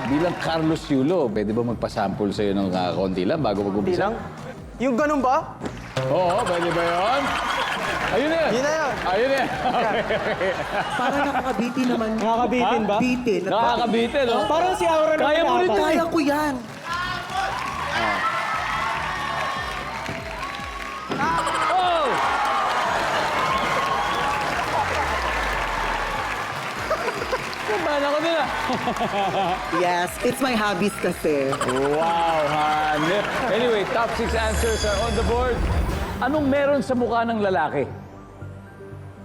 bilang Carlos Yulo, pwede ba magpasample sa'yo ng konti lang bago Hindi mag-umpisa? lang. Yung ganun ba? Oo, pwede ba yun? Ayun na yan. Yun na yun. Ayun na yan. Parang nakakabitin naman. Nakakabitin ba? Bitin. Nakakabitin, no? Parang si Aura na Kaya mo rin pinapa. Kaya ko yan. Oh! Kumana ko din ah. Yes, it's my hobbies kasi. Wow, hanip. Anyway, top 6 answers are on the board. Anong meron sa mukha ng lalaki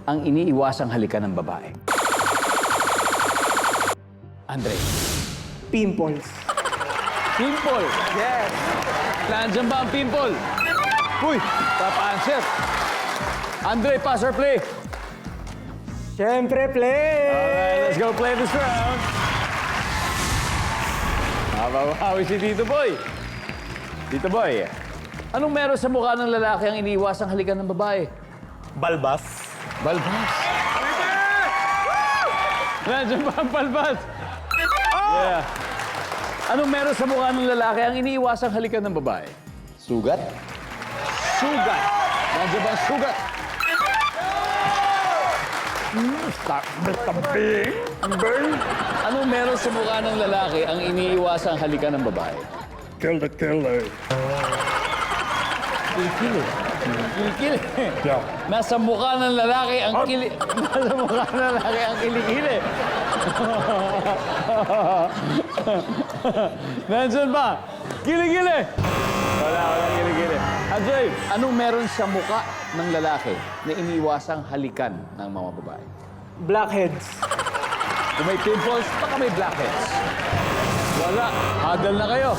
ang iniiwasang halikan ng babae? Andre. Pimples. Pimple. Yes. Nandiyan ba ang pimple? Uy, top answer. Andre, pass or play? Siyempre, play! Alright, let's go play this round. Mababawi si Tito Boy. Tito Boy, anong meron sa mukha ng lalaki ang iniiwasang halikan ng babae? Balbas. Balbas. Nandiyan ba ang balbas? Yeah. Anong meron sa mukha ng lalaki ang iniiwasang halikan ng babae? Sugat? Sugat. Nandiyan ba ang sugat? Stop tabi. Burn. Anong meron sa mukha ng lalaki ang iniiwasang halikan ng babae? Kill the killer. Kilikili. Kilikili. Yeah. Nasa mukha ng lalaki ang Nasa mukha ng lalaki ang kilikili. Nandiyan ba? Kilikili. Walang kilikili. Ajay, anong meron sa mukha ng lalaki na iniiwasang halikan ng mga babae? Blackheads. Kung may pimples, baka may blackheads. Wala. Hadal na kayo.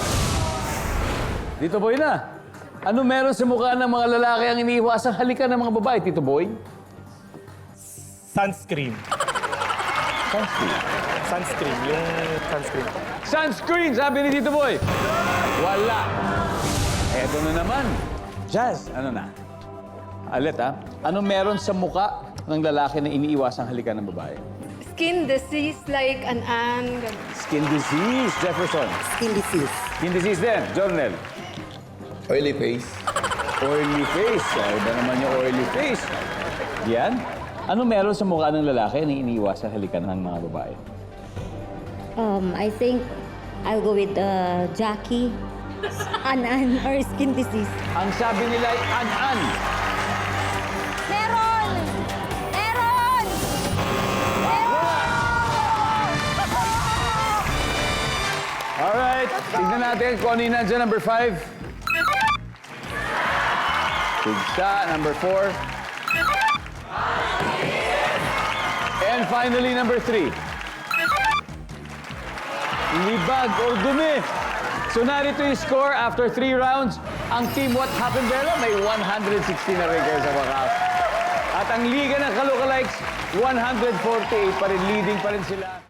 Dito Boy na. Ano meron sa mukha ng mga lalaki ang iniiwasang halikan ng mga babae, Tito Boy? Sunscreen. Sunscreen. Sunscreen. Yung sunscreen. Sunscreen, sabi ni Tito Boy. Wala. Eto na naman. Jazz. Ano na? Alit, ha? Ano meron sa mukha ng lalaki na iniiwasang halikan ng babae? Skin disease like an ganun. Skin disease, Jefferson. Skin disease. Skin disease din, Jornel. Oily face. Oily face. Iba naman yung oily face. Yan. Ano meron sa mukha ng lalaki na iniiwasang halikan ng mga babae? I think I'll go with Jackie, An-An, or skin disease. Ang sabi nila ay an-an. Meron! Meron! Alright, tignan natin kung ano yung nandiyan, number 5. Tigsa, number 4. And finally, number 3. Libag or dumi. So narito yung score after 3 rounds. Ang team What Happened Bella may 160 na rin kayo sa wakas. At ang Liga ng Kalokalikes, 148 pa rin. Leading pa rin sila.